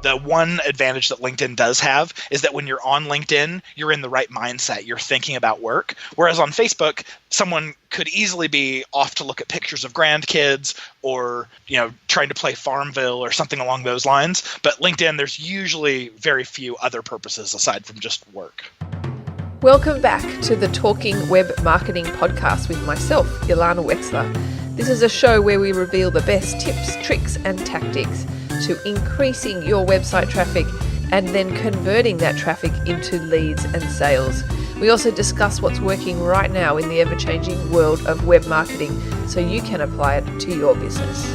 The one advantage that LinkedIn does have is that when you're on LinkedIn, you're in the right mindset. You're thinking about work. Whereas on Facebook, someone could easily be off to look at pictures of grandkids or, trying to play Farmville or something along those lines. But LinkedIn, there's usually very few other purposes aside from just work. Welcome back to the Talking Web Marketing podcast with myself, Ilana Wetzler. This is a show where we reveal the best tips, tricks, and tactics to increasing your website traffic and then converting that traffic into leads and sales. We also discuss what's working right now in the ever-changing world of web marketing so you can apply it to your business.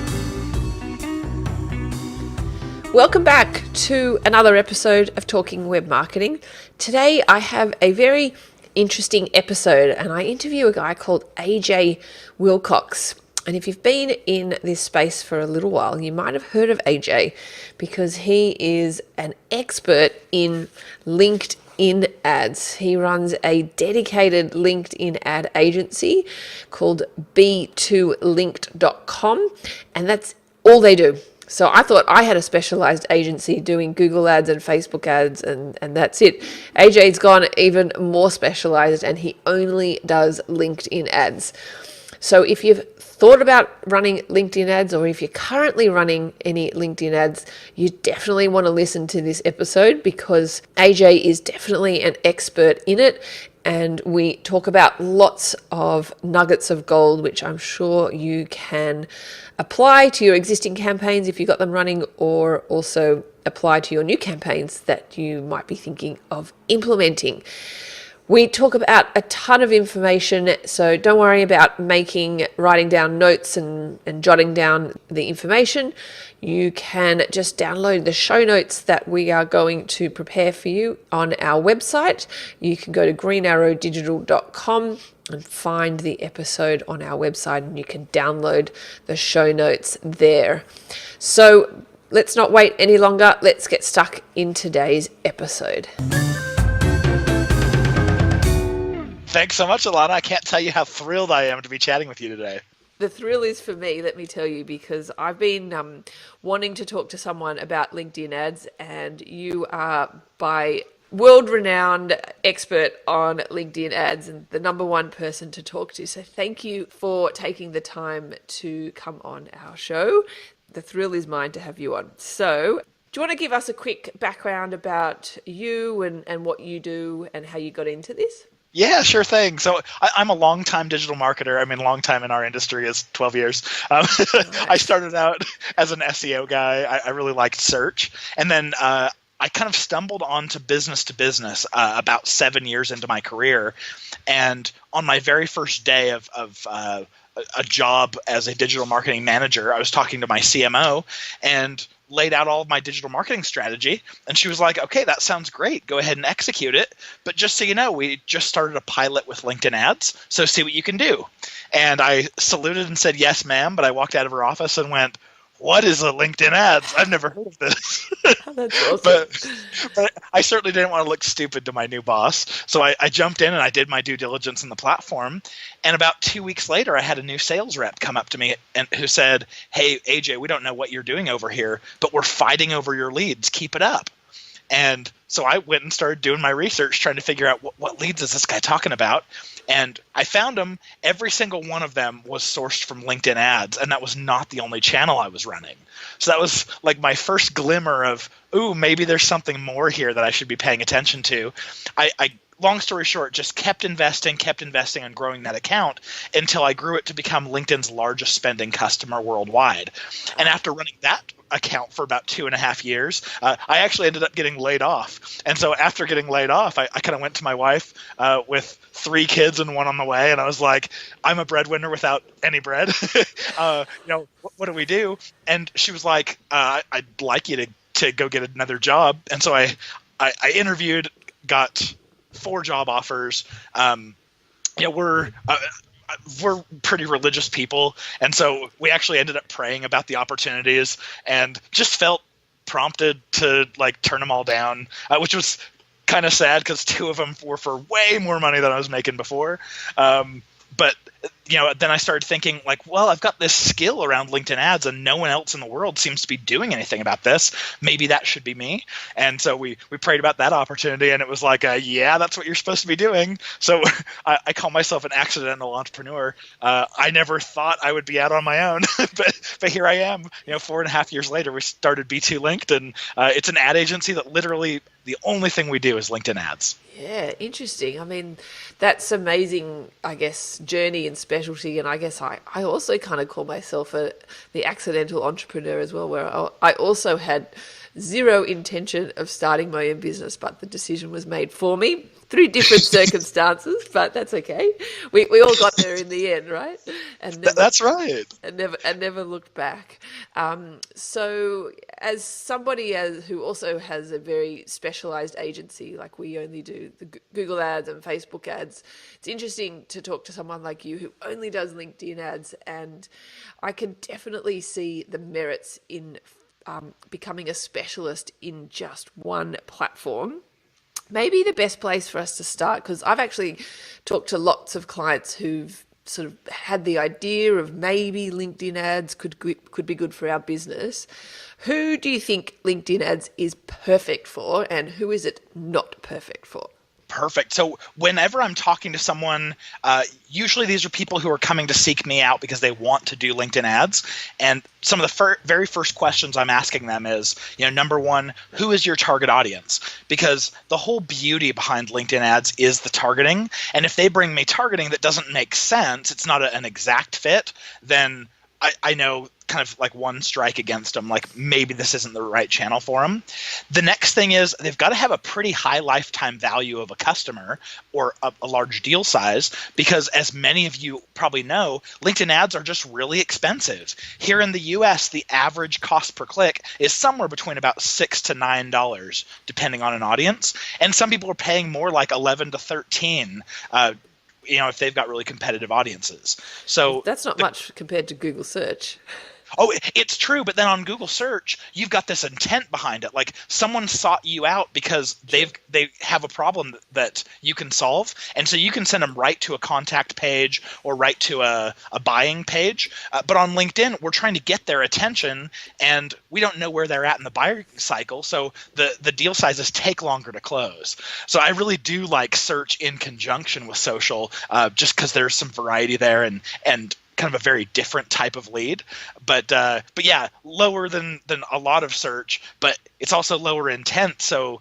Welcome back to another episode of Talking Web Marketing. Today I have a very interesting episode and I interview a guy called AJ Wilcox. And if you've been in this space for a little while, you might have heard of AJ because he is an expert in LinkedIn ads. He runs a dedicated LinkedIn ad agency called b2linked.com, and that's all they do. So I thought I had a specialized agency doing Google ads and Facebook ads and that's it. AJ's gone even more specialized and he only does LinkedIn ads. So if you've thought about running LinkedIn ads or if you're currently running any LinkedIn ads, you definitely want to listen to this episode because AJ is definitely an expert in it. And we talk about lots of nuggets of gold, which I'm sure you can apply to your existing campaigns if you've got them running, or also apply to your new campaigns that you might be thinking of implementing. We talk about a ton of information, so don't worry about writing down notes and jotting down the information. You can just download the show notes that we are going to prepare for you on our website. You can go to greenarrowdigital.com and find the episode on our website and you can download the show notes there. So let's not wait any longer. Let's get stuck in today's episode. Thanks so much, Ilana. I can't tell you how thrilled I am to be chatting with you today. The thrill is for me, let me tell you, because I've been wanting to talk to someone about LinkedIn ads, and you are by world-renowned expert on LinkedIn ads and the number one person to talk to. So thank you for taking the time to come on our show. The thrill is mine to have you on. So do you want to give us a quick background about you and what you do and how you got into this? Yeah, sure thing. So I'm a long-time digital marketer. I mean, long time in our industry is 12 years. I started out as an SEO guy. I really liked search. And then I kind of stumbled onto business to business about 7 years into my career. And on my very first day of a job as a digital marketing manager, I was talking to my CMO and laid out all of my digital marketing strategy. And she was like, okay, that sounds great. Go ahead and execute it. But just so you know, we just started a pilot with LinkedIn ads. So see what you can do. And I saluted and said, yes, ma'am. But I walked out of her office and went, what is a LinkedIn ads? I've never heard of this. Oh, that's awesome. but I certainly didn't want to look stupid to my new boss. So I jumped in and I did my due diligence in the platform. And about 2 weeks later, I had a new sales rep come up to me and who said, hey, AJ, we don't know what you're doing over here, but we're fighting over your leads. Keep it up. And so I went and started doing my research, trying to figure out what leads is this guy talking about. And I found them. Every single one of them was sourced from LinkedIn ads, and that was not the only channel I was running. So that was like my first glimmer of, ooh, maybe there's something more here that I should be paying attention to. I long story short, just kept investing on growing that account until I grew it to become LinkedIn's largest spending customer worldwide. And after running that account for about 2.5 years, I actually ended up getting laid off. And so after getting laid off, I kind of went to my wife with 3 kids and one on the way. And I was like, I'm a breadwinner without any bread. What do we do? And she was like, I'd like you to go get another job. And so I interviewed, got 4 job offers. We're pretty religious people, and so we actually ended up praying about the opportunities and just felt prompted to turn them all down, which was kind of sad because 2 of them were for way more money than I was making before. But then I started thinking like, well, I've got this skill around LinkedIn ads and no one else in the world seems to be doing anything about this. Maybe that should be me. And so we prayed about that opportunity, and it was like, yeah, that's what you're supposed to be doing. So I call myself an accidental entrepreneur. I never thought I would be out on my own, but here I am, 4.5 years later. We started B2 Linked, and it's an ad agency that literally the only thing we do is LinkedIn ads. Yeah, interesting. I mean, that's amazing, I guess, journey and specialty. And I guess I also kind of call myself the accidental entrepreneur as well, where I also had zero intention of starting my own business, but the decision was made for me through different circumstances, but that's okay. We all got there in the end, right? And that's right. And never looked back. So as somebody who also has a very specialized agency, like we only do the Google ads and Facebook ads, it's interesting to talk to someone like you who only does LinkedIn ads. And I can definitely see the merits in becoming a specialist in just one platform. Maybe the best place for us to start, because I've actually talked to lots of clients who've sort of had the idea of maybe LinkedIn ads could be good for our business. Who do you think LinkedIn ads is perfect for, and who is it not perfect for? Perfect. So whenever I'm talking to someone, usually these are people who are coming to seek me out because they want to do LinkedIn ads. And some of the very first questions I'm asking them is, number one, who is your target audience? Because the whole beauty behind LinkedIn ads is the targeting. And if they bring me targeting that doesn't make sense, it's not an exact fit, then I know kind of like one strike against them, like maybe this isn't the right channel for them. The next thing is they've got to have a pretty high lifetime value of a customer or a large deal size, because as many of you probably know, LinkedIn ads are just really expensive. Here in the US, the average cost per click is somewhere between about $6 to $9, depending on an audience. And some people are paying more, like 11 to 13, if they've got really competitive audiences. So that's not much compared to Google search. Oh, it's true. But then on Google search, you've got this intent behind it. Like someone sought you out because they have a problem that you can solve. And so you can send them right to a contact page or right to a buying page. But on LinkedIn, we're trying to get their attention and we don't know where they're at in the buying cycle. So the deal sizes take longer to close. So I really do like search in conjunction with social, just because there's some variety there and kind of a very different type of lead, but yeah, lower than a lot of search, but it's also lower intent. So,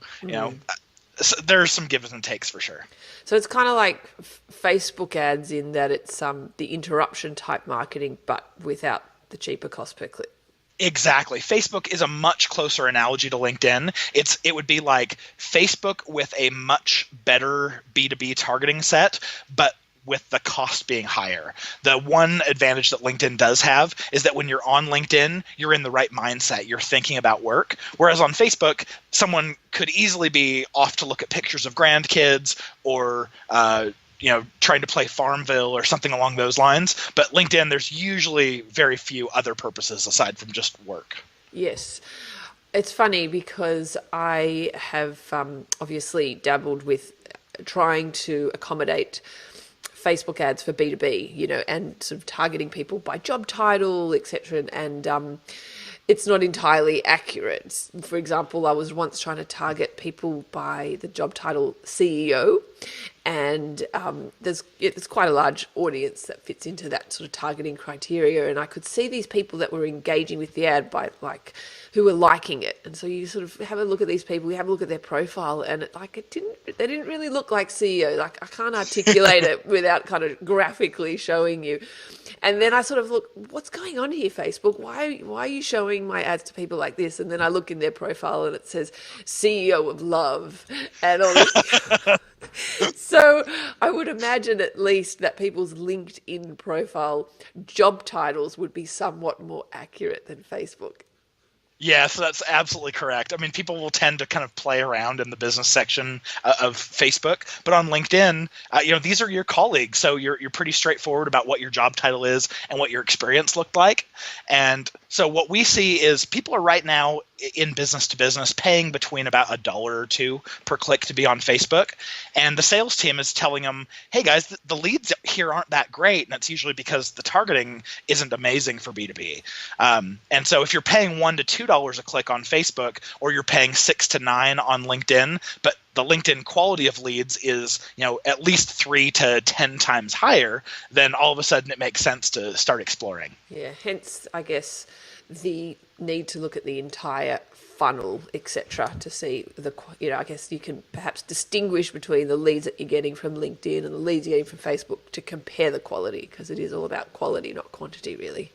so there's some gives and takes for sure. So it's kind of like Facebook ads in that it's the interruption type marketing, but without the cheaper cost per click. Exactly. Facebook is a much closer analogy to LinkedIn. It would be like Facebook with a much better B2B targeting set, but with the cost being higher. The one advantage that LinkedIn does have is that when you're on LinkedIn, you're in the right mindset. You're thinking about work. Whereas on Facebook, someone could easily be off to look at pictures of grandkids or trying to play Farmville or something along those lines. But LinkedIn, there's usually very few other purposes aside from just work. Yes. It's funny because I have obviously dabbled with trying to accommodate Facebook ads for B2B, and sort of targeting people by job title, etc. And it's not entirely accurate. For example, I was once trying to target people by the job title CEO, and there's quite a large audience that fits into that sort of targeting criteria. And I could see these people that were engaging with the ad by who were liking it. And so you sort of have a look at these people, you have a look at their profile, and they didn't really look like CEO. Like I can't articulate it without kind of graphically showing you. And then I sort of look, what's going on here, Facebook? Why are you showing my ads to people like this? And then I look in their profile and it says CEO of Love and all this. So I would imagine at least that people's LinkedIn profile job titles would be somewhat more accurate than Facebook. Yeah, so that's absolutely correct. I mean, people will tend to kind of play around in the business section of Facebook, but on LinkedIn, these are your colleagues, so you're pretty straightforward about what your job title is and what your experience looked like. And so what we see is people are right now in business to business paying between about $1 or $2 per click to be on Facebook. And the sales team is telling them, hey guys, the leads here aren't that great. And it's usually because the targeting isn't amazing for B2B. And so if you're paying $1 to $2 a click on Facebook, or you're paying 6 to 9 on LinkedIn, but the LinkedIn quality of leads is, at least 3 to 10 times higher, then all of a sudden it makes sense to start exploring. Yeah, hence, I guess, the need to look at the entire funnel, etc., to see I guess you can perhaps distinguish between the leads that you're getting from LinkedIn and the leads you're getting from Facebook to compare the quality, because it is all about quality, not quantity, really.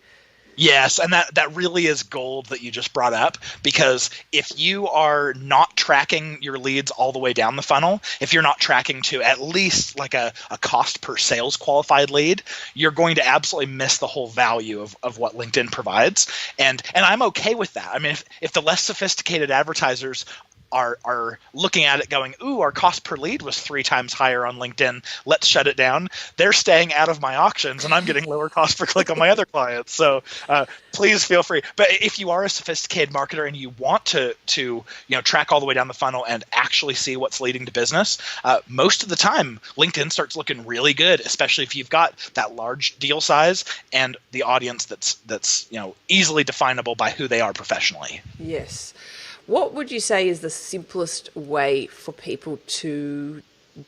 Yes, and that really is gold that you just brought up, because if you are not tracking your leads all the way down the funnel, if you're not tracking to at least like a cost per sales qualified lead, you're going to absolutely miss the whole value of what LinkedIn provides. And I'm okay with that. I mean, if the less sophisticated advertisers are looking at it going, ooh, our cost per lead was 3 times higher on LinkedIn, let's shut it down, they're staying out of my auctions and I'm getting lower cost per click on my other clients. So please feel free. But if you are a sophisticated marketer and you want to track all the way down the funnel and actually see what's leading to business, most of the time LinkedIn starts looking really good, especially if you've got that large deal size and the audience that's easily definable by who they are professionally. Yes. What would you say is the simplest way for people to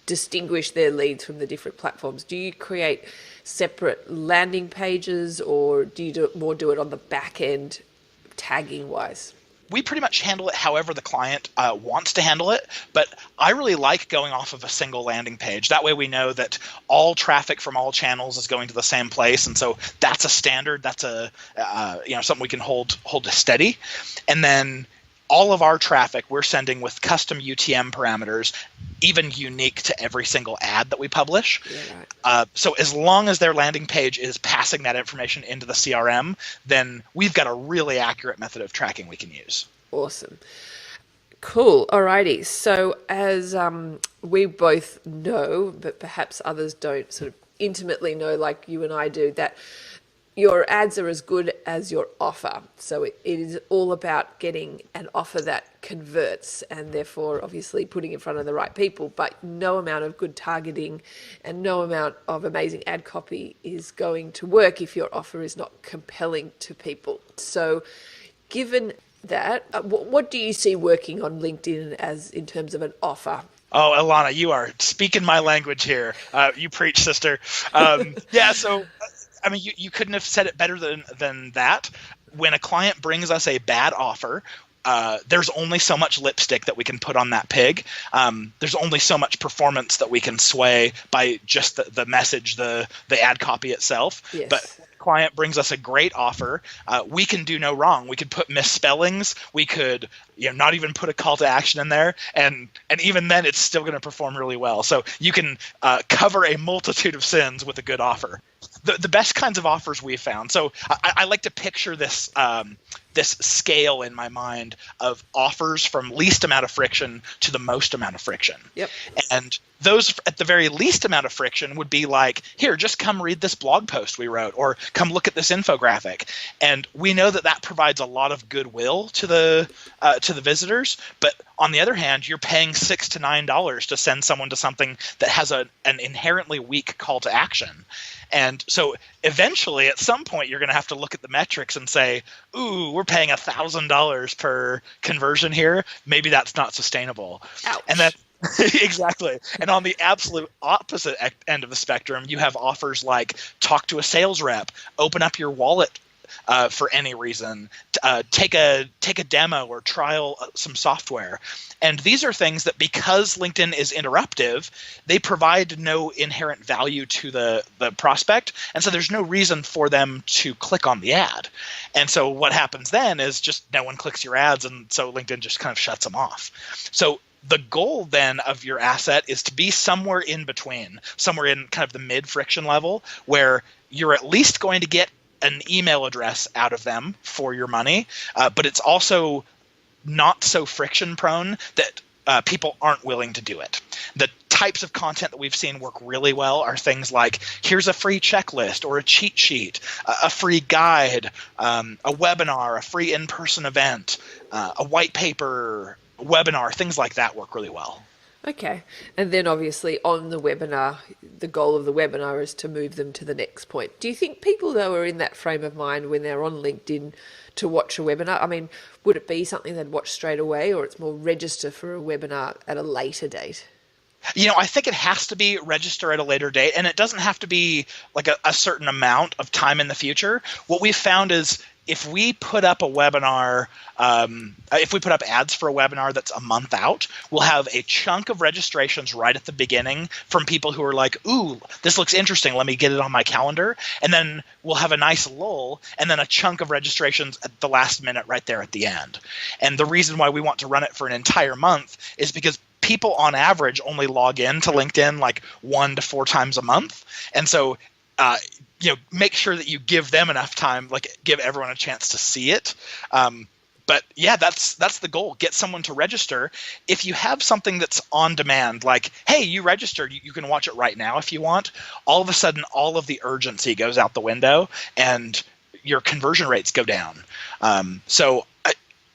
distinguish their leads from the different platforms? Do you create separate landing pages, or do you do it on the back end, tagging wise? We pretty much handle it however the client wants to handle it, but I really like going off of a single landing page. That way we know that all traffic from all channels is going to the same place, and so that's a standard. That's something we can hold steady, and then all of our traffic we're sending with custom UTM parameters, even unique to every single ad that we publish. Yeah, right. So as long as their landing page is passing that information into the CRM, then we've got a really accurate method of tracking we can use. Awesome. Cool. Alrighty. So as we both know, but perhaps others don't sort of intimately know like you and I do, that your ads are as good as your offer. So it is all about getting an offer that converts, and therefore obviously putting in front of the right people. But no amount of good targeting and no amount of amazing ad copy is going to work if your offer is not compelling to people. So given that, what do you see working on LinkedIn as in terms of an offer? Oh, Ilana, you are speaking my language here. You preach, sister. So I mean, you couldn't have said it better than that. When a client brings us a bad offer, there's only so much lipstick that we can put on that pig. There's only so much performance that we can sway by just the message, the ad copy itself. Yes. But client brings us a great offer, we can do no wrong. We could put misspellings. We could not even put a call to action in there, and even then it's still going to perform really well. So you can cover a multitude of sins with a good offer. The best kinds of offers we've found. So I like to picture this this scale in my mind of offers from least amount of friction to the most amount of friction. Yep. And those at the very least amount of friction would be like, here, just come read this blog post we wrote, or come look at this infographic. And we know that provides a lot of goodwill to the visitors. But on the other hand, you're paying $6 to $9 to send someone to something that has an inherently weak call to action. And so eventually, at some point, you're going to have to look at the metrics and say, ooh, we're paying $1,000 per conversion here. Maybe that's not sustainable. Ouch. And then exactly. And on the absolute opposite end of the spectrum, you have offers like talk to a sales rep, open up your wallet for any reason, take a demo or trial some software. And these are things that, because LinkedIn is interruptive, they provide no inherent value to the prospect. And so there's no reason for them to click on the ad. And so what happens then is just no one clicks your ads, and so LinkedIn just kind of shuts them off. So the goal then of your asset is to be somewhere in between, somewhere in kind of the mid-friction level, where you're at least going to get an email address out of them for your money, but it's also not so friction prone that people aren't willing to do it. The types of content that we've seen work really well are things like, here's a free checklist or a cheat sheet, a free guide, a webinar, a free in-person event, a white paper, webinar, things like that work really well. Okay. And then obviously on the webinar, the goal of the webinar is to move them to the next point. Do you think people, though, are in that frame of mind when they're on LinkedIn to watch a webinar? I mean, would it be something they'd watch straight away, or it's more register for a webinar at a later date? I think it has to be register at a later date, and it doesn't have to be like a certain amount of time in the future. What we've found is if we put up a webinar, if we put up ads for a webinar that's a month out, we'll have a chunk of registrations right at the beginning from people who are like, ooh, this looks interesting, let me get it on my calendar. And then we'll have a nice lull, and then a chunk of registrations at the last minute right there at the end. And the reason why we want to run it for an entire month is because people on average only log in to LinkedIn like 1 to 4 times a month. And so, make sure that you give them enough time, like give everyone a chance to see it. But yeah, that's the goal. Get someone to register. If you have something that's on demand, like, hey, you registered, you can watch it right now if you want, all of a sudden, all of the urgency goes out the window and your conversion rates go down.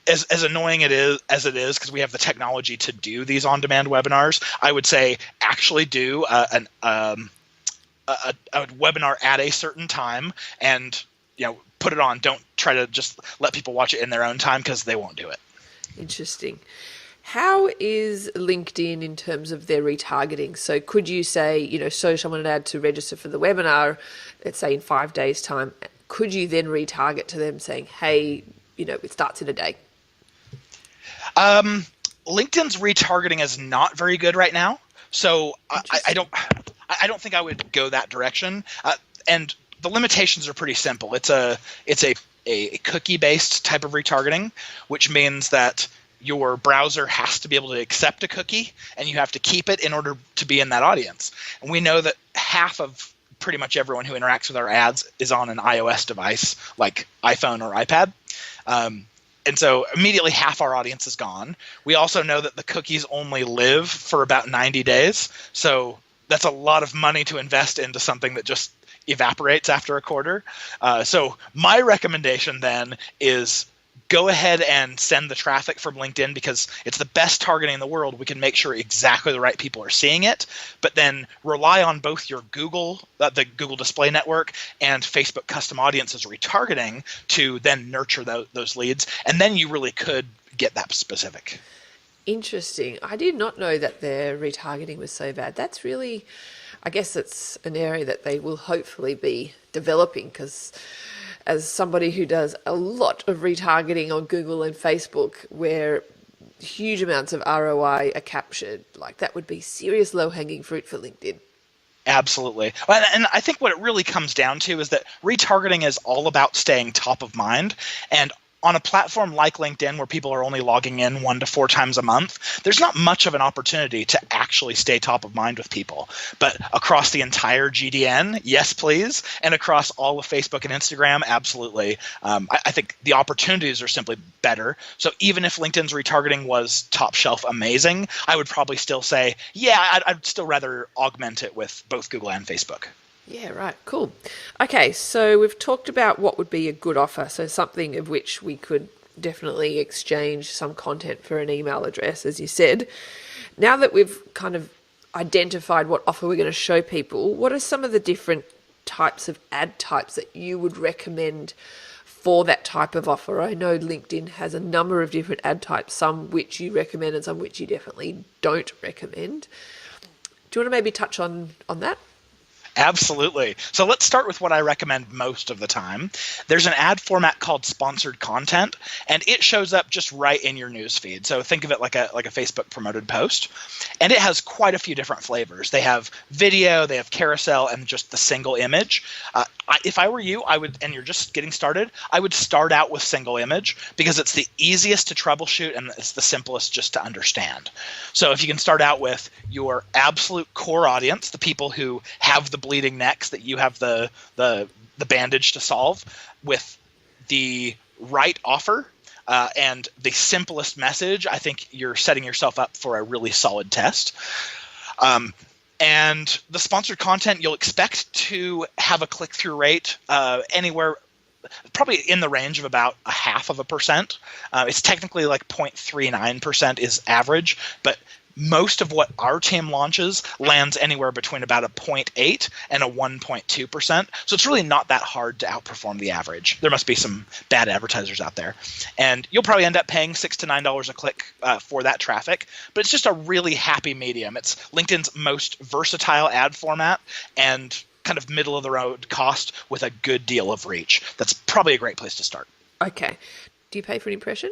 As annoying as it is, because we have the technology to do these on-demand webinars, I would say actually do a webinar at a certain time and put it on. Don't try to just let people watch it in their own time, because they won't do it. Interesting. How is LinkedIn in terms of their retargeting? So could you say, show someone an ad to register for the webinar, let's say in 5 days' time, could you then retarget to them saying, hey, it starts in a day? LinkedIn's retargeting is not very good right now, so I don't think I would go that direction. And the limitations are pretty simple. It's a cookie-based type of retargeting, which means that your browser has to be able to accept a cookie, and you have to keep it in order to be in that audience. And we know that half of pretty much everyone who interacts with our ads is on an iOS device like iPhone or iPad. And so immediately half our audience is gone. We also know that the cookies only live for about 90 days. So that's a lot of money to invest into something that just evaporates after a quarter. So my recommendation then is go ahead and send the traffic from LinkedIn, because it's the best targeting in the world. We can make sure exactly the right people are seeing it, but then rely on both your the Google Display Network and Facebook custom audiences retargeting to then nurture those leads. And then you really could get that specific. Interesting. I did not know that their retargeting was so bad. That's really, I guess it's an area that they will hopefully be developing, because as somebody who does a lot of retargeting on Google and Facebook, where huge amounts of ROI are captured, like that would be serious low-hanging fruit for LinkedIn. Absolutely. And I think what it really comes down to is that retargeting is all about staying top of mind. And on a platform like LinkedIn, where people are only logging in 1 to 4 times a month, there's not much of an opportunity to actually stay top of mind with people. But across the entire GDN, yes, please. And across all of Facebook and Instagram, absolutely. I think the opportunities are simply better. So even if LinkedIn's retargeting was top shelf amazing, I would probably still say, yeah, I'd still rather augment it with both Google and Facebook. Yeah, right. Cool. Okay, so we've talked about what would be a good offer. So something of which we could definitely exchange some content for an email address, as you said. Now that we've kind of identified what offer we're going to show people, what are some of the different types of ad types that you would recommend for that type of offer? I know LinkedIn has a number of different ad types, some which you recommend and some which you definitely don't recommend. Do you want to maybe touch on that? Absolutely. So let's start with what I recommend most of the time. There's an ad format called sponsored content, and it shows up just right in your news feed. So think of it like a Facebook promoted post, and it has quite a few different flavors. They have video, they have carousel, and just the single image. If I were you, and you're just getting started, I would start out with single image, because it's the easiest to troubleshoot and it's the simplest just to understand. So if you can start out with your absolute core audience, the people who have the bleeding necks that you have the bandage to solve, with the right offer and the simplest message, I think you're setting yourself up for a really solid test. And the sponsored content, you'll expect to have a click-through rate anywhere probably in the range of about 0.5%. It's technically like 0.39% is average, but most of what our team launches lands anywhere between about a 0.8 and a 1.2%. So it's really not that hard to outperform the average. There must be some bad advertisers out there. And you'll probably end up paying $6 to $9 a click for that traffic, but it's just a really happy medium. It's LinkedIn's most versatile ad format and kind of middle of the road cost with a good deal of reach. That's probably a great place to start. Okay. Do you pay for an impression?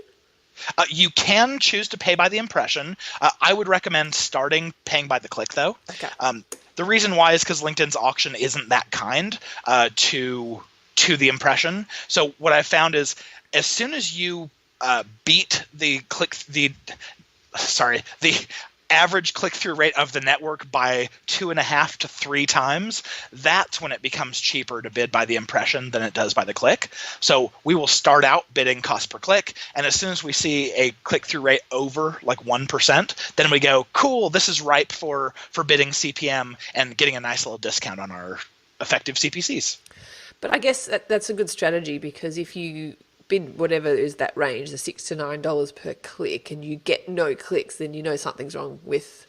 You can choose to pay by the impression. I would recommend starting paying by the click, though. Okay. The reason why is because LinkedIn's auction isn't that kind to the impression. So what I've found is as soon as you beat the average click-through rate of the network by 2.5 to 3 times, that's when it becomes cheaper to bid by the impression than it does by the click. So we will start out bidding cost per click, and as soon as we see a click-through rate over like 1%, then we go, cool, this is ripe for bidding CPM and getting a nice little discount on our effective CPCs. But I guess that's a good strategy, because if you bid whatever is that range, the $6 to $9 per click, and you get no clicks, then you know something's wrong with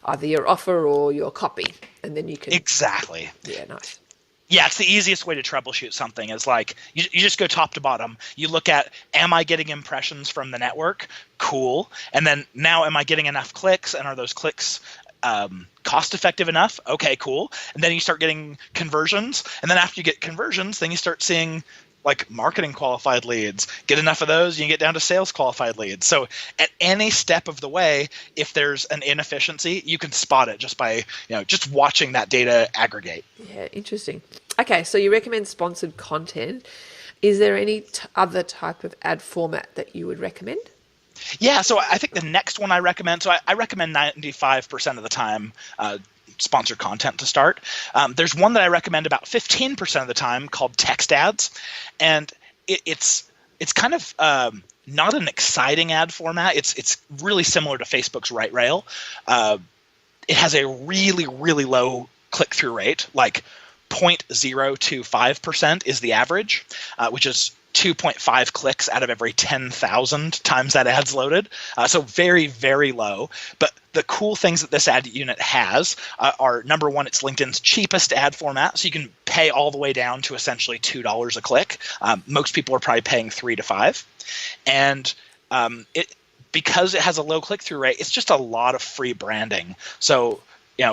either your offer or your copy, and then you can exactly. Yeah, nice. Yeah, it's the easiest way to troubleshoot something is like you just go top to bottom. You look at, am I getting impressions from the network? Cool. And then now, am I getting enough clicks? And are those clicks cost effective enough? Okay, cool. And then you start getting conversions. And then after you get conversions, then you start seeing like marketing qualified leads. Get enough of those, you can get down to sales qualified leads. So at any step of the way, if there's an inefficiency, you can spot it just by just watching that data aggregate. Yeah, interesting. Okay, so you recommend sponsored content. Is there any other type of ad format that you would recommend? Yeah, so I think the next one I recommend, so I recommend 95% of the time sponsored content to start. There's one that I recommend about 15% of the time called text ads, and it's kind of not an exciting ad format. It's really similar to Facebook's Right Rail. It has a really, really low click-through rate, like 0.025% is the average, which is 2.5 clicks out of every 10,000 times that ad's loaded. So very, very low. But the cool things that this ad unit has are, number one, it's LinkedIn's cheapest ad format. So you can pay all the way down to essentially $2 a click. Most people are probably paying $3 to $5. And because it has a low click-through rate, it's just a lot of free branding. So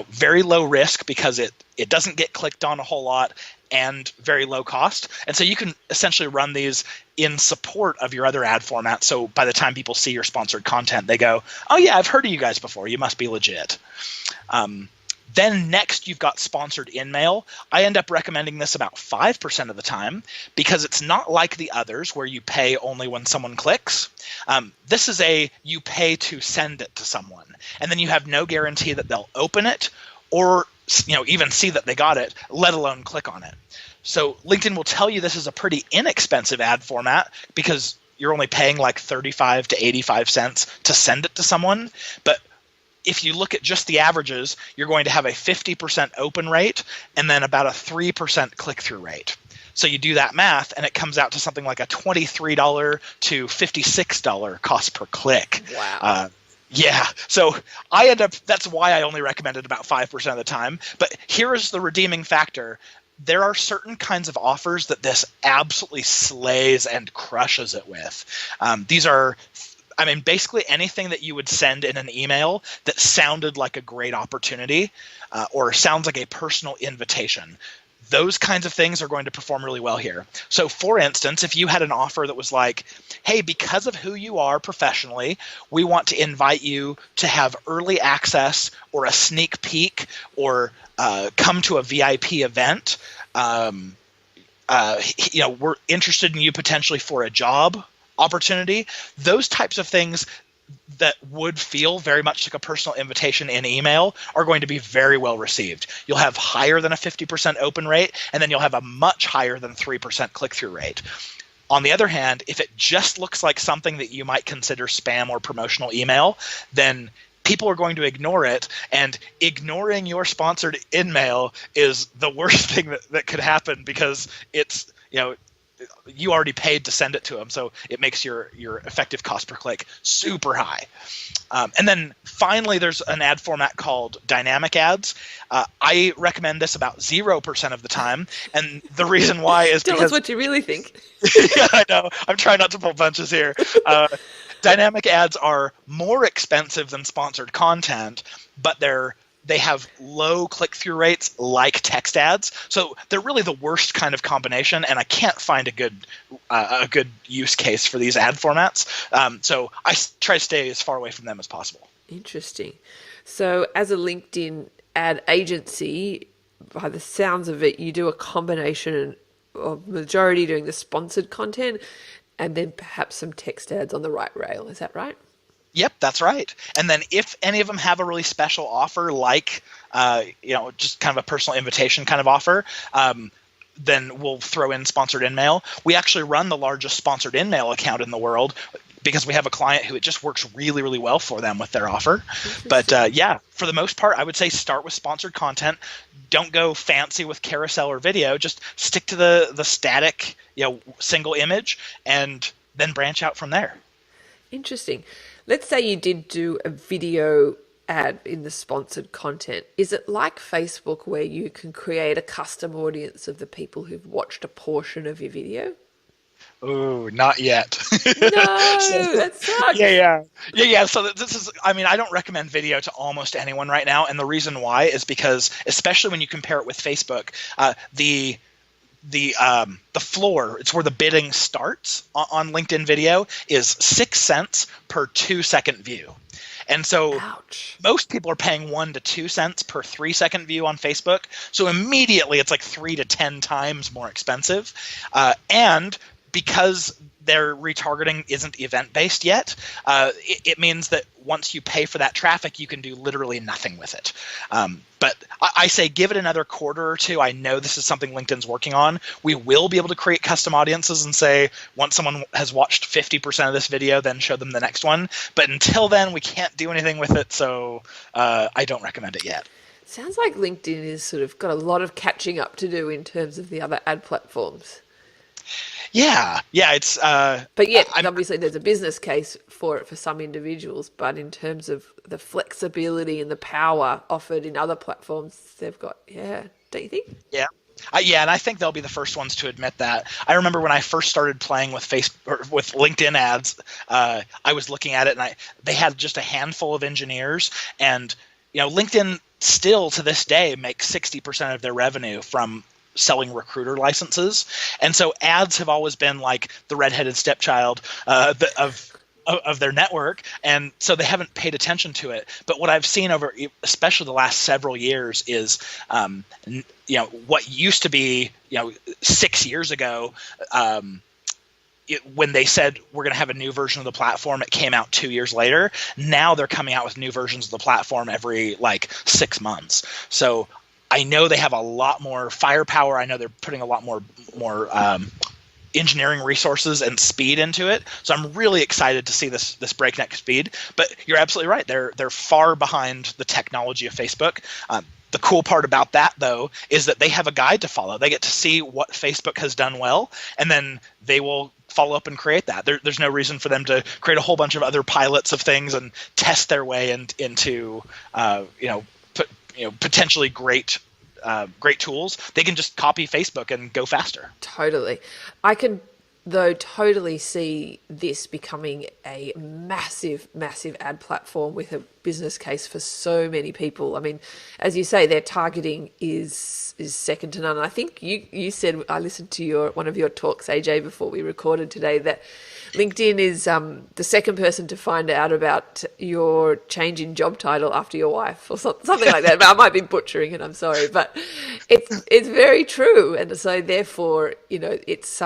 very low risk because it doesn't get clicked on a whole lot, and very low cost. And so you can essentially run these in support of your other ad format. So by the time people see your sponsored content, they go, oh yeah, I've heard of you guys before. You must be legit. Then next, you've got sponsored in-mail. I end up recommending this about 5% of the time because it's not like the others where you pay only when someone clicks. This is you pay to send it to someone. And then you have no guarantee that they'll open it or even see that they got it, let alone click on it. So LinkedIn will tell you this is a pretty inexpensive ad format because you're only paying like 35 to 85 cents to send it to someone. But if you look at just the averages, you're going to have a 50% open rate and then about a 3% click-through rate. So you do that math, and it comes out to something like a $23 to $56 cost per click. Wow. Yeah, so that's why I only recommend it about 5% of the time. But here is the redeeming factor. There are certain kinds of offers that this absolutely slays and crushes it with. These are, basically anything that you would send in an email that sounded like a great opportunity or sounds like a personal invitation. Those kinds of things are going to perform really well here. So for instance, if you had an offer that was like, hey, because of who you are professionally, we want to invite you to have early access or a sneak peek or come to a VIP event. We're interested in you potentially for a job opportunity. Those types of things that would feel very much like a personal invitation in email are going to be very well received. You'll have higher than a 50% open rate, and then you'll have a much higher than 3% click-through rate. On the other hand, if it just looks like something that you might consider spam or promotional email, then people are going to ignore it, and ignoring your sponsored email is the worst thing that could happen because it's you already paid to send it to them, so it makes your effective cost per click super high. And then finally, there's an ad format called dynamic ads. I recommend this about 0% of the time, and the reason why is Tell because us what you really think. yeah, I know. I'm trying not to pull punches here. Dynamic ads are more expensive than sponsored content, but they have low click-through rates like text ads. So they're really the worst kind of combination, and I can't find a good use case for these ad formats. So I try to stay as far away from them as possible. Interesting. So as a LinkedIn ad agency, by the sounds of it, you do a combination of majority doing the sponsored content and then perhaps some text ads on the right rail. Is that right? Yep, that's right. And then if any of them have a really special offer, like just kind of a personal invitation kind of offer, then we'll throw in sponsored in-mail. We actually run the largest sponsored in-mail account in the world because we have a client who it just works really, really well for them with their offer. But for the most part, I would say start with sponsored content. Don't go fancy with carousel or video. Just stick to the static, single image, and then branch out from there. Interesting. Let's say you did do a video ad in the sponsored content. Is it like Facebook where you can create a custom audience of the people who've watched a portion of your video? Oh, not yet. No, that sucks. Yeah. So this is, I don't recommend video to almost anyone right now. And the reason why is because, especially when you compare it with Facebook, the floor, it's where the bidding starts on LinkedIn video, is 6 cents per 2-second view. And so most people are paying 1 to 2 cents per 3-second view on Facebook. So immediately it's like 3 to 10 times more expensive. And because their retargeting isn't event-based yet, it means that once you pay for that traffic, you can do literally nothing with it. But I say give it another quarter or two. I know this is something LinkedIn's working on. We will be able to create custom audiences and say, once someone has watched 50% of this video, then show them the next one. But until then, we can't do anything with it, so I don't recommend it yet. Sounds like LinkedIn has sort of got a lot of catching up to do in terms of the other ad platforms. Yeah, it's. But yet, obviously, there's a business case for it for some individuals. But in terms of the flexibility and the power offered in other platforms, they've got. Yeah, don't you think? Yeah. And I think they'll be the first ones to admit that. I remember when I first started playing with with LinkedIn ads, I was looking at it, and they had just a handful of engineers, and LinkedIn still to this day makes 60% of their revenue from selling recruiter licenses. And so ads have always been like the redheaded stepchild of their network, and so they haven't paid attention to it. But what I've seen over especially the last several years is what used to be 6 years ago, when they said we're going to have a new version of the platform, it came out 2 years later. Now they're coming out with new versions of the platform every 6 months. So I know they have a lot more firepower. I know they're putting a lot more engineering resources and speed into it. So I'm really excited to see this breakneck speed. But you're absolutely right. They're far behind the technology of Facebook. The cool part about that, though, is that they have a guide to follow. They get to see what Facebook has done well, and then they will follow up and create that. There's no reason for them to create a whole bunch of other pilots of things and test their way into potentially great tools. They can just copy Facebook and go faster. Totally. I can, though, totally see this becoming a massive, massive ad platform with a business case for so many people. I mean, as you say, their targeting is second to none. And I think you said, I listened to one of your talks, AJ, before we recorded today, that LinkedIn is the second person to find out about your change in job title after your wife, or something like that. But I might be butchering it, I'm sorry, but it's very true. And so therefore, it's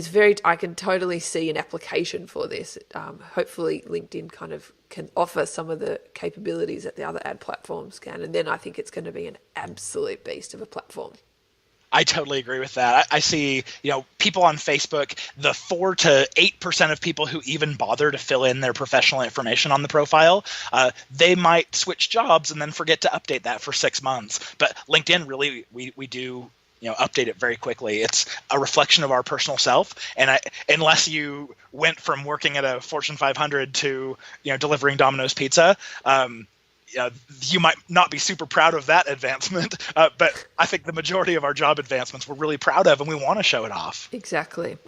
very, I can totally see an application for this. Hopefully LinkedIn kind of can offer some of the capabilities that the other ad platforms can. And then I think it's going to be an absolute beast of a platform. I totally agree with that. I see, people on Facebook, the 4 to 8% of people who even bother to fill in their professional information on the profile, they might switch jobs and then forget to update that for 6 months. But LinkedIn, really, we do update it very quickly. It's a reflection of our personal self, and unless you went from working at a Fortune 500 to delivering Domino's pizza, you might not be super proud of that advancement, but I think the majority of our job advancements we're really proud of, and we want to show it off. Exactly.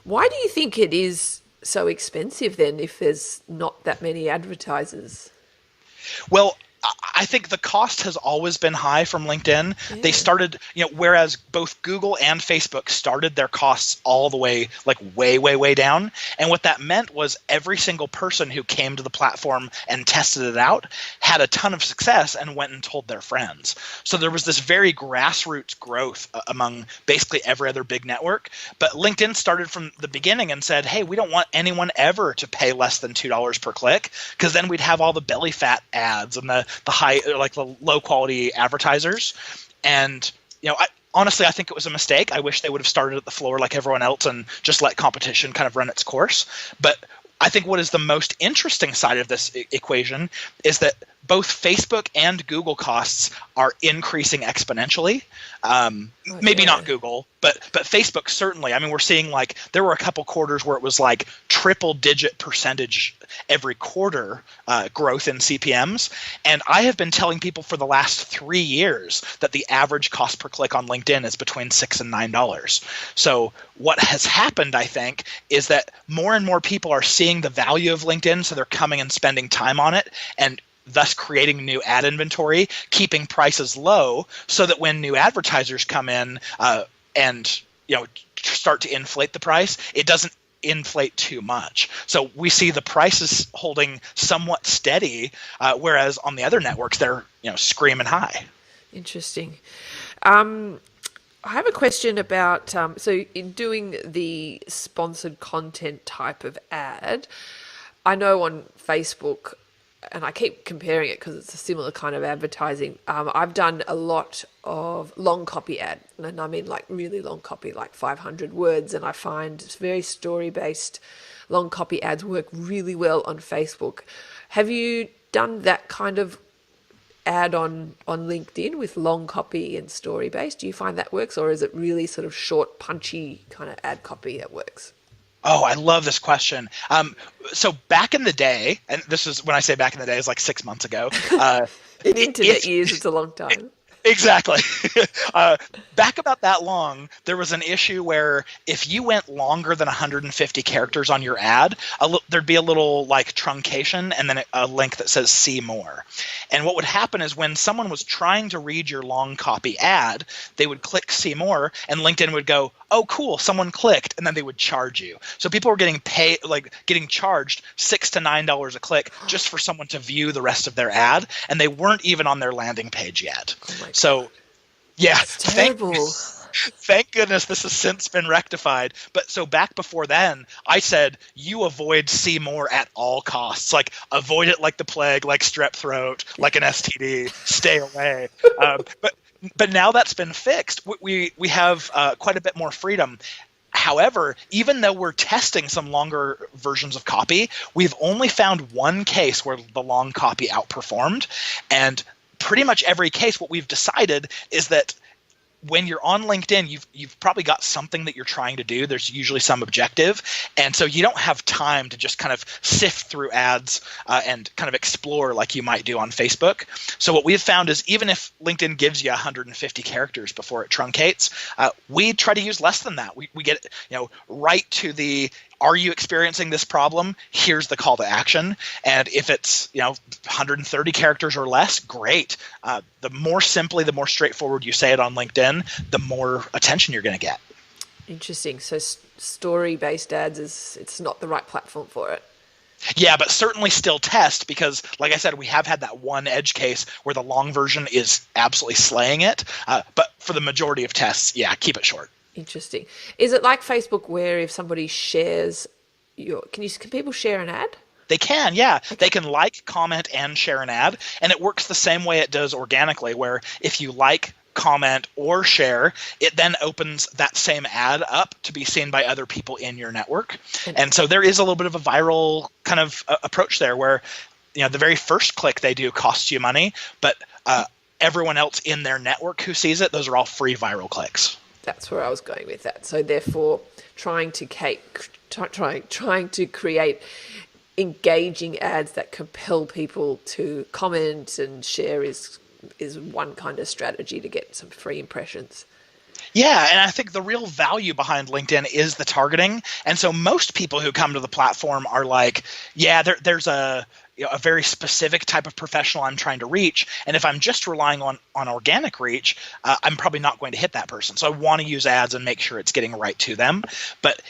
Why do you think it is so expensive then if there's not that many advertisers? Well, I think the cost has always been high from LinkedIn. Yeah. They started, whereas both Google and Facebook started their costs all the way, like way, way, way down. And what that meant was every single person who came to the platform and tested it out had a ton of success and went and told their friends. So there was this very grassroots growth among basically every other big network. But LinkedIn started from the beginning and said, hey, we don't want anyone ever to pay less than $2 per click, because then we'd have all the belly fat ads and the high, like the low quality advertisers. And honestly, I think it was a mistake. I wish they would have started at the floor like everyone else and just let competition kind of run its course. But I think what is the most interesting side of this equation is that both Facebook and Google costs are increasing exponentially. Maybe not Google, but Facebook certainly. I mean, we're seeing like there were a couple quarters where it was like triple-digit percentage every quarter growth in CPMs. And I have been telling people for the last 3 years that the average cost per click on LinkedIn is between $6 and $9. So what has happened, I think, is that more and more people are seeing the value of LinkedIn, so they're coming and spending time on it, and thus creating new ad inventory, keeping prices low so that when new advertisers come in and start to inflate the price, it doesn't inflate too much. So we see the prices holding somewhat steady, whereas on the other networks, they're screaming high. Interesting. I have a question about, so in doing the sponsored content type of ad, I know on Facebook, and I keep comparing it because it's a similar kind of advertising. I've done a lot of long copy ad, and I mean like really long copy, like 500 words, and I find very story-based long copy ads work really well on Facebook. Have you done that kind of ad on LinkedIn with long copy and story-based? Do you find that works, or is it really sort of short, punchy kind of ad copy that works? Oh, I love this question. So back in the day, and this is when I say back in the day, is like 6 months ago. In internet years, it's a long time. Exactly. Back about that long, there was an issue where if you went longer than 150 characters on your ad, there'd be a little like truncation and then a link that says see more. And what would happen is when someone was trying to read your long copy ad, they would click see more and LinkedIn would go, oh, cool, someone clicked, and then they would charge you. So people were getting charged $6 to $9 a click just for someone to view the rest of their ad, and they weren't even on their landing page yet. Oh so, yeah, that's terrible. Thank goodness this has since been rectified. But so back before then, I said you avoid see more at all costs. Like avoid it like the plague, like strep throat, like an STD. Stay away. But now that's been fixed. We have quite a bit more freedom. However, even though we're testing some longer versions of copy, we've only found one case where the long copy outperformed. And pretty much every case, what we've decided is that when you're on LinkedIn, you've probably got something that you're trying to do. There's usually some objective. And so you don't have time to just kind of sift through ads and kind of explore like you might do on Facebook. So what we've found is even if LinkedIn gives you 150 characters before it truncates, we try to use less than that. We get right to the are you experiencing this problem? Here's the call to action. And if it's 130 characters or less, great. The more simply, the more straightforward you say it on LinkedIn, the more attention you're going to get. Interesting. So story-based ads it's not the right platform for it. Yeah, but certainly still test because, like I said, we have had that one edge case where the long version is absolutely slaying it. But for the majority of tests, yeah, keep it short. Interesting. Is it like Facebook where if somebody shares can people share an ad? They can, yeah. Okay. They can like, comment, and share an ad. And it works the same way it does organically, where if you like, comment, or share, it then opens that same ad up to be seen by other people in your network. And so there is a little bit of a viral kind of approach there where the very first click they do costs you money, but everyone else in their network who sees it, those are all free viral clicks. That's where I was going with that. So therefore, trying to create engaging ads that compel people to comment and share is one kind of strategy to get some free impressions. Yeah, and I think the real value behind LinkedIn is the targeting. And so most people who come to the platform are like, yeah, there's a very specific type of professional I'm trying to reach. And if I'm just relying on organic reach, I'm probably not going to hit that person. So I want to use ads and make sure it's getting right to them. But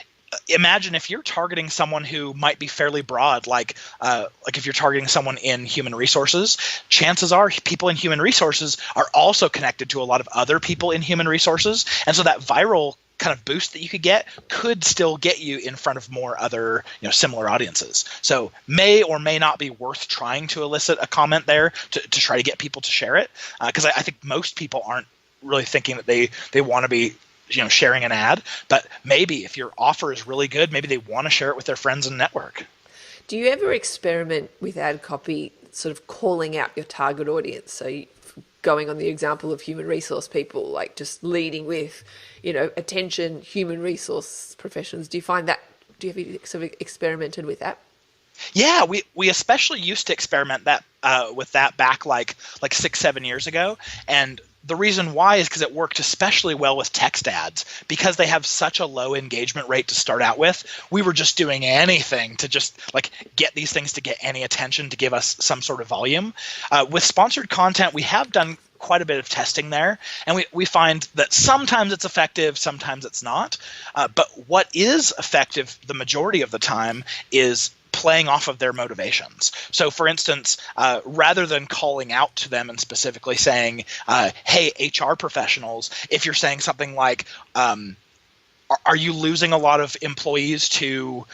imagine if you're targeting someone who might be fairly broad, like if you're targeting someone in human resources, chances are people in human resources are also connected to a lot of other people in human resources. And so that viral kind of boost that you could get could still get you in front of more other similar audiences. So may or may not be worth trying to elicit a comment there to try to get people to share it. Because I think most people aren't really thinking that they want to be sharing an ad, but maybe if your offer is really good, maybe they want to share it with their friends and network. Do you ever experiment with ad copy, sort of calling out your target audience? So going on the example of human resource people, like just leading with, attention, human resource professionals. Do you find that, have you sort of experimented with that? Yeah, we especially used to experiment with that back like 6-7 years ago. And the reason why is because it worked especially well with text ads. Because they have such a low engagement rate to start out with, we were just doing anything to just get these things to get any attention to give us some sort of volume. With sponsored content, we have done quite a bit of testing there, and we find that sometimes it's effective, sometimes it's not. But what is effective the majority of the time is playing off of their motivations. So for instance, rather than calling out to them and specifically saying, hey, HR professionals, if you're saying something like, are you losing a lot of employees to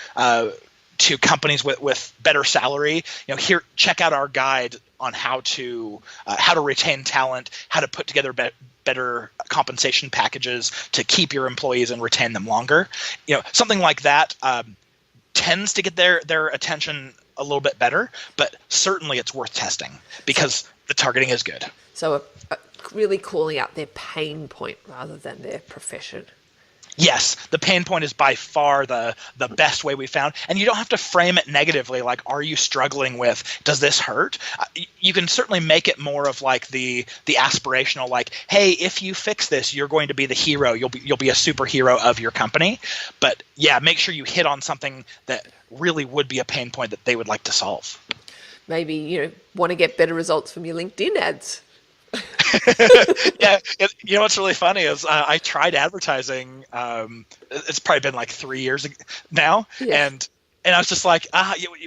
companies with better salary? Here, check out our guide on how to retain talent, how to put together better compensation packages to keep your employees and retain them longer. Something like that tends to get their attention a little bit better, but certainly it's worth testing because the targeting is good. So really calling out their pain point rather than their profession. Yes, the pain point is by far the best way we found. And you don't have to frame it negatively, like, are you struggling with, does this hurt? You can certainly make it more of like the aspirational, like, hey, if you fix this, you're going to be the hero. You'll be a superhero of your company. But yeah, make sure you hit on something that really would be a pain point that they would like to solve. Maybe, want to get better results from your LinkedIn ads. Yeah, what's really funny is I tried advertising. It's probably been like 3 years now, yeah. and I was just like,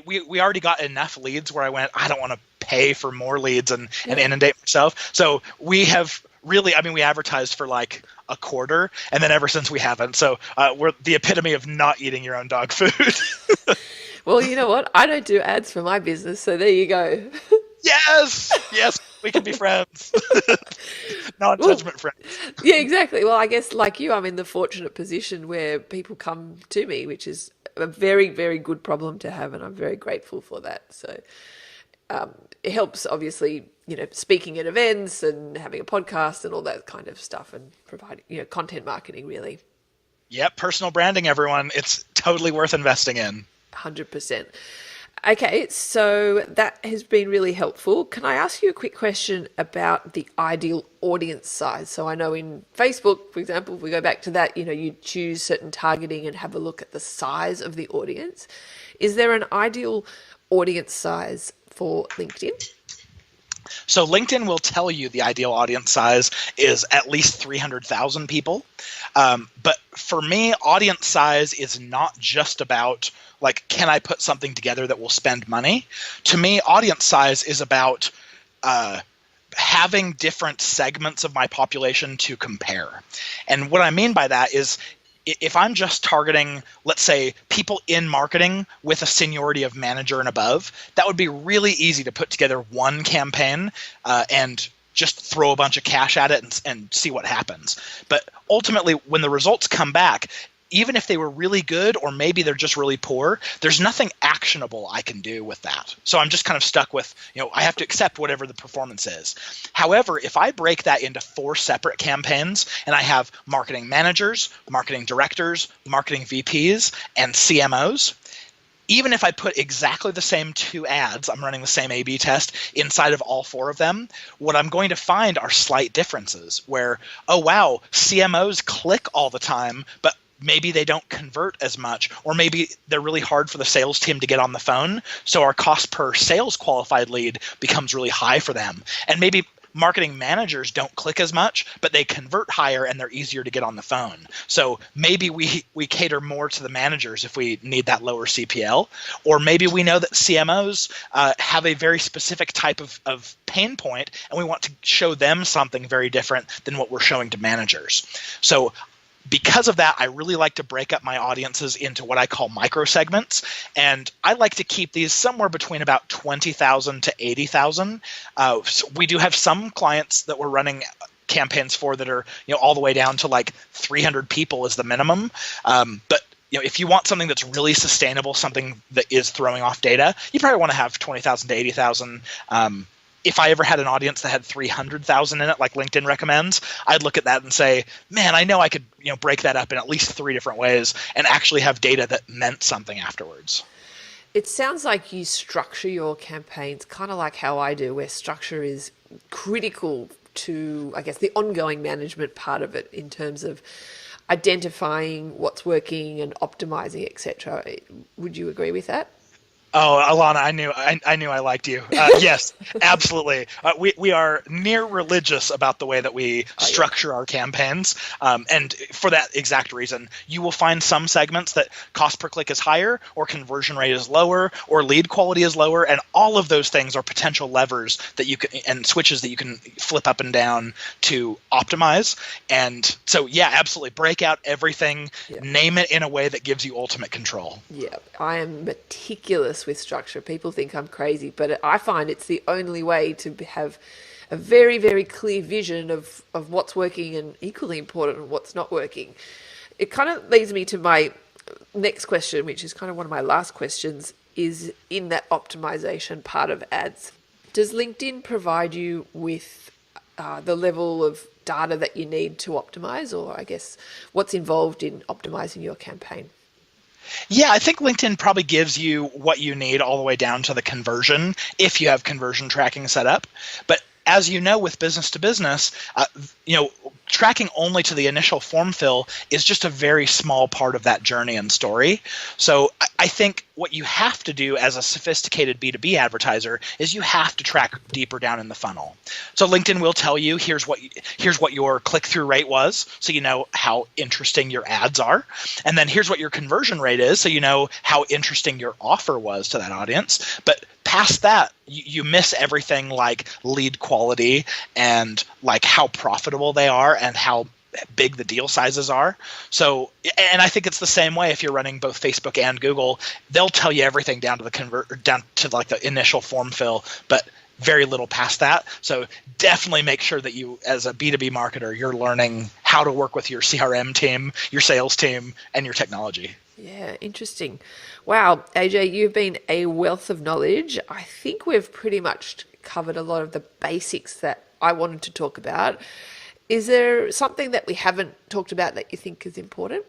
we already got enough leads where I went, I don't want to pay for more leads and inundate myself. So we have really, we advertised for like a quarter, and then ever since we haven't. So we're the epitome of not eating your own dog food. Well, you know what? I don't do ads for my business, so there you go. Yes, we can be friends. Non-judgment friends. Yeah, exactly. Well, I guess like you, I'm in the fortunate position where people come to me, which is a very, very good problem to have, and I'm very grateful for that. So it helps, obviously, speaking at events and having a podcast and all that kind of stuff, and providing, content marketing, really. Yep, personal branding, everyone. It's totally worth investing in. 100%. Okay, so that has been really helpful. Can I ask you a quick question about the ideal audience size? So I know in Facebook, for example, if we go back to that, you choose certain targeting and have a look at the size of the audience. Is there an ideal audience size for LinkedIn? So LinkedIn will tell you the ideal audience size is at least 300,000 people. But for me, audience size is not just about can I put something together that will spend money? To me, audience size is about having different segments of my population to compare. And what I mean by that is if I'm just targeting, let's say, people in marketing with a seniority of manager and above, that would be really easy to put together one campaign and just throw a bunch of cash at it and see what happens. But ultimately, when the results come back, even if they were really good, or maybe they're just really poor, there's nothing actionable I can do with that. So I'm just kind of stuck with, I have to accept whatever the performance is. However, if I break that into 4 separate campaigns and I have marketing managers, marketing directors, marketing VPs, and CMOs, even if I put exactly the same 2 ads, I'm running the same A/B test inside of all 4 of them, what I'm going to find are slight differences where, oh wow, CMOs click all the time, but maybe they don't convert as much, or maybe they're really hard for the sales team to get on the phone, so our cost per sales qualified lead becomes really high for them. And maybe marketing managers don't click as much, but they convert higher and they're easier to get on the phone. So maybe we cater more to the managers if we need that lower CPL, or maybe we know that CMOs have a very specific type of pain point, and we want to show them something very different than what we're showing to managers. So because of that, I really like to break up my audiences into what I call micro segments, and I like to keep these somewhere between about 20,000 to 80,000. So we do have some clients that we're running campaigns for that are all the way down to like 300 people is the minimum. But if you want something that's really sustainable, something that is throwing off data, you probably want to have 20,000 to 80,000. If I ever had an audience that had 300,000 in it, like LinkedIn recommends, I'd look at that and say, man, I know I could break that up in at least 3 different ways and actually have data that meant something afterwards. It sounds like you structure your campaigns kind of like how I do, where structure is critical to, I guess, the ongoing management part of it in terms of identifying what's working and optimizing, etc. Would you agree with that? Oh, Alana, I knew I liked you. Yes, absolutely. We are near religious about the way that we structure our campaigns. And for that exact reason, you will find some segments that cost per click is higher, or conversion rate is lower, or lead quality is lower. And all of those things are potential levers that you can, and switches that you can flip up and down to optimize. And so, yeah, absolutely. Break out everything, name it in a way that gives you ultimate control. Yeah, I am meticulous with structure. People think I'm crazy, but I find it's the only way to have a very, very clear vision of what's working, and equally important, what's not working. It kind of leads me to my next question, which is kind of one of my last questions, is in that optimization part of ads. Does LinkedIn provide you with the level of data that you need to optimize, or I guess what's involved in optimizing your campaign? Yeah, I think LinkedIn probably gives you what you need all the way down to the conversion if you have conversion tracking set up. But as you know, with business to business, tracking only to the initial form fill is just a very small part of that journey and story. So I think what you have to do as a sophisticated B2B advertiser is you have to track deeper down in the funnel. So LinkedIn will tell you, here's what your click-through rate was, so you know how interesting your ads are. And then here's what your conversion rate is, so you know how interesting your offer was to that audience. But past that, you miss everything like lead quality and like how profitable they are and how big the deal sizes are. So, and I think it's the same way if you're running both Facebook and Google. They'll tell you everything down to like the initial form fill, but very little past that. So definitely make sure that you, as a B2B marketer, you're learning how to work with your CRM team, your sales team, and your technology. Yeah, interesting. Wow, AJ, you've been a wealth of knowledge. I think we've pretty much covered a lot of the basics that I wanted to talk about. Is there something that we haven't talked about that you think is important?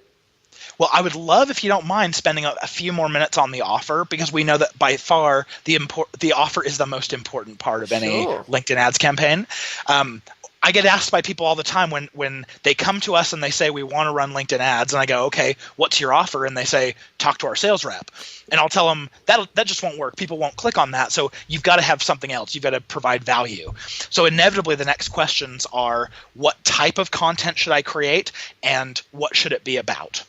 Well, I would love, if you don't mind, spending a few more minutes on the offer, because we know that by far the offer is the most important part of any LinkedIn ads campaign. I get asked by people all the time when they come to us and they say, we want to run LinkedIn ads. And I go, okay, what's your offer? And they say, talk to our sales rep. And I'll tell them that just won't work. People won't click on that. So you've got to have something else. You've got to provide value. So inevitably the next questions are, what type of content should I create and what should it be about?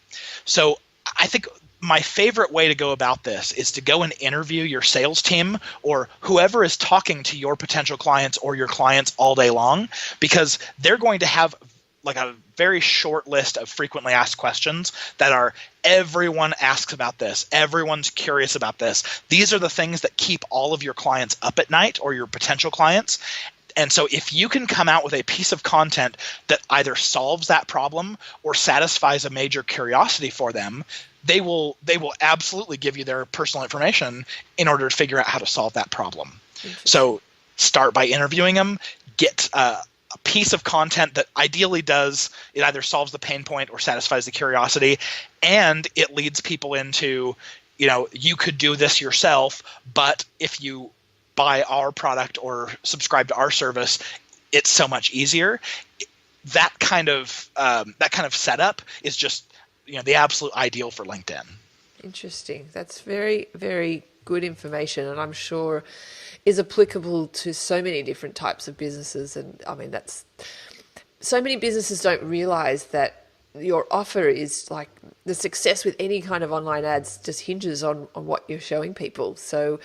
So I think my favorite way to go about this is to go and interview your sales team or whoever is talking to your potential clients or your clients all day long, because they're going to have like a very short list of frequently asked questions that are, everyone asks about this. Everyone's curious about this. These are the things that keep all of your clients up at night, or your potential clients. And so if you can come out with a piece of content that either solves that problem or satisfies a major curiosity for them, they will absolutely give you their personal information in order to figure out how to solve that problem. So start by interviewing them, get a piece of content that ideally it either solves the pain point or satisfies the curiosity, and it leads people into, you could do this yourself, but if you buy our product or subscribe to our service, it's so much easier. That kind of setup is just the absolute ideal for LinkedIn. Interesting. That's very, very good information, and I'm sure is applicable to so many different types of businesses. And I mean, that's so many businesses don't realize that your offer is like the success with any kind of online ads just hinges on what you're showing people. So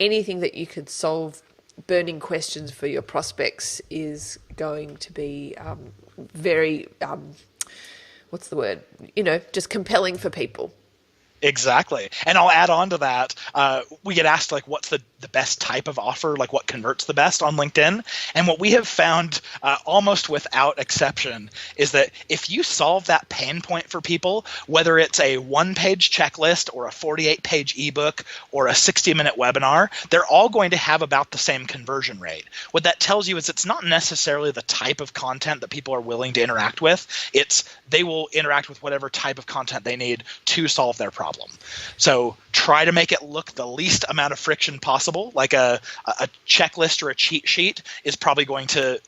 anything that you could solve burning questions for your prospects is going to be very, what's the word? Just compelling for people. Exactly. And I'll add on to that. We get asked, like, what's the best type of offer, like what converts the best on LinkedIn? And what we have found almost without exception is that if you solve that pain point for people, whether it's a 1-page checklist or a 48-page ebook or a 60-minute webinar, they're all going to have about the same conversion rate. What that tells you is it's not necessarily the type of content that people are willing to interact with. It's they will interact with whatever type of content they need to solve their problem. So try to make it look the least amount of friction possible. Like a checklist or a cheat sheet is probably going to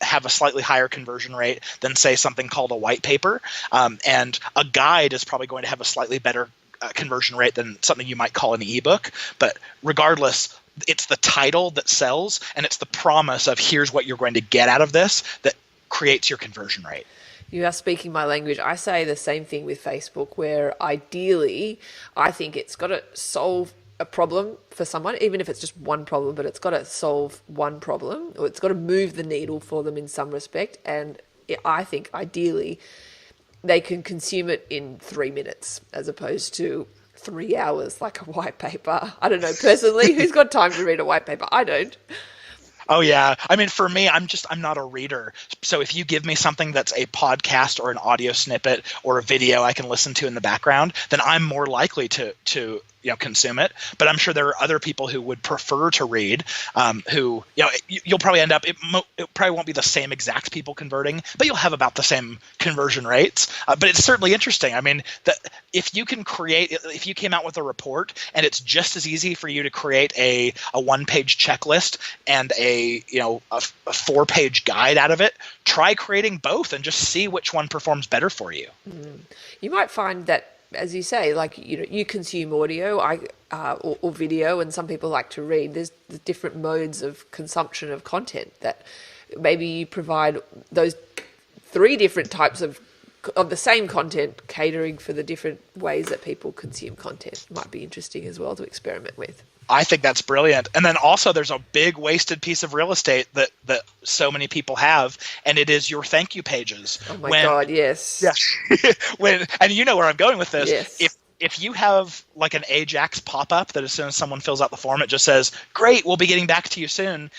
have a slightly higher conversion rate than, say, something called a white paper. And a guide is probably going to have a slightly better conversion rate than something you might call an ebook. But regardless, it's the title that sells, and it's the promise of here's what you're going to get out of this that creates your conversion rate. You are speaking my language. I say the same thing with Facebook, where ideally I think it's got to solve a problem for someone, even if it's just one problem, but it's got to solve one problem, or it's got to move the needle for them in some respect. And I think ideally they can consume it in 3 minutes as opposed to 3 hours like a white paper. I don't know, personally, who's got time to read a white paper? I don't. Oh, yeah. I mean, for me, I'm not a reader. So if you give me something that's a podcast or an audio snippet or a video I can listen to in the background, then I'm more likely to consume it. But I'm sure there are other people who would prefer to read, who, you'll probably end up, it probably won't be the same exact people converting, but you'll have about the same conversion rates. But it's certainly interesting. I mean, if you came out with a report and it's just as easy for you to create a 1-page checklist and a 4-page guide out of it, try creating both and just see which one performs better for you. You might find that, as you say, like, you consume audio or video, and some people like to read. There's the different modes of consumption of content that maybe you provide those 3 different types of the same content, catering for the different ways that people consume content. Might be interesting as well to experiment with. I think that's brilliant. And then also there's a big wasted piece of real estate that so many people have, and it is your thank you pages. Oh my God, yes. Yeah. And you know where I'm going with this. Yes. If you have like an Ajax pop-up that as soon as someone fills out the form, it just says, great, we'll be getting back to you soon.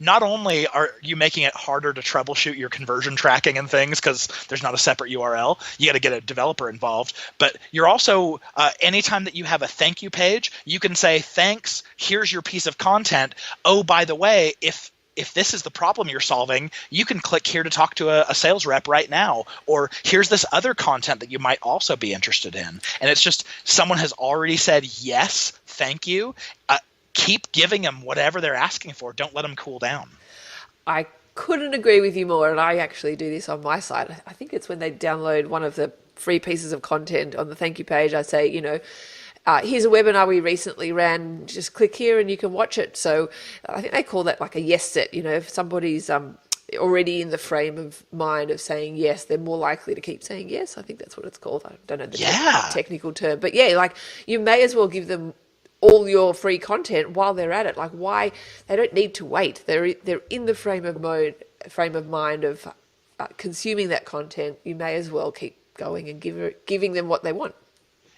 Not only are you making it harder to troubleshoot your conversion tracking and things because there's not a separate URL, you got to get a developer involved, but you're also, anytime that you have a thank you page, you can say, thanks, here's your piece of content. Oh, by the way, if this is the problem you're solving, you can click here to talk to a sales rep right now, or here's this other content that you might also be interested in. And it's just someone has already said, yes, thank you. Keep giving them whatever they're asking for. Don't let them cool down. I couldn't agree with you more, and I actually do this on my side. I think it's when they download one of the free pieces of content on the thank you page, I say, here's a webinar we recently ran, just click here and you can watch it. So I think they call that like a yes set. If somebody's already in the frame of mind of saying yes, they're more likely to keep saying yes. I think that's what it's called. I don't know the technical term, but yeah, like you may as well give them all your free content while they're at it. Like, why? They don't need to wait. They're in the frame of mind of consuming that content. You may as well keep going and giving them what they want.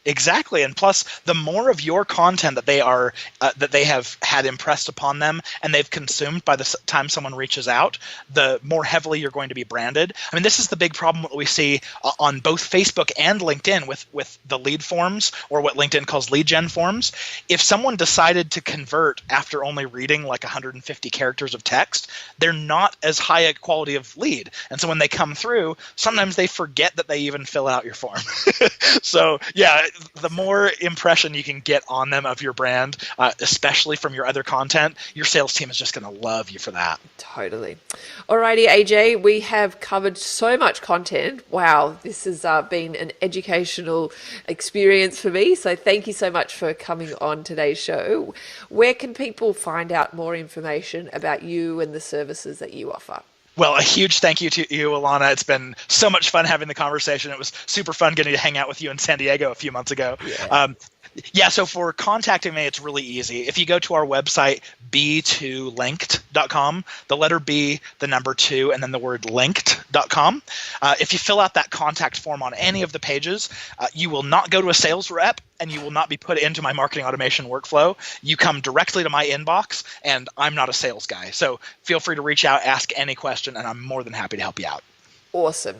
Exactly, and plus, the more of your content that they have had impressed upon them, and they've consumed by the time someone reaches out, the more heavily you're going to be branded. I mean, this is the big problem that we see on both Facebook and LinkedIn with the lead forms, or what LinkedIn calls lead gen forms. If someone decided to convert after only reading like 150 characters of text, they're not as high a quality of lead, and so when they come through, sometimes they forget that they even fill out your form. So yeah, the more impression you can get on them of your brand, especially from your other content, your sales team is just going to love you for that. Totally. Alrighty, AJ, we have covered so much content. Wow, this has been an educational experience for me. So thank you so much for coming on today's show. Where can people find out more information about you and the services that you offer? Well, a huge thank you to you, Alana. It's been so much fun having the conversation. It was super fun getting to hang out with you in San Diego a few months ago. Yeah. So for contacting me, it's really easy. If you go to our website, b2linked.com, the letter B, the number 2, and then the word linked.com. If you fill out that contact form on any of the pages, you will not go to a sales rep, and you will not be put into my marketing automation workflow. You come directly to my inbox, and I'm not a sales guy. So feel free to reach out, ask any question, and I'm more than happy to help you out. Awesome.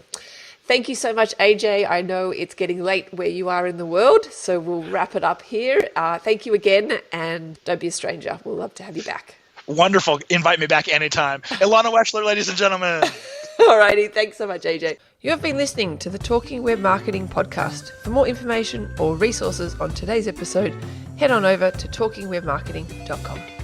Thank you so much, AJ. I know it's getting late where you are in the world, so we'll wrap it up here. Thank you again, and don't be a stranger. We'll love to have you back. Wonderful. Invite me back anytime. Ilana Weschler, ladies and gentlemen. Alrighty. Thanks so much, AJ. You have been listening to the Talking Web Marketing podcast. For more information or resources on today's episode, head on over to talkingwebmarketing.com.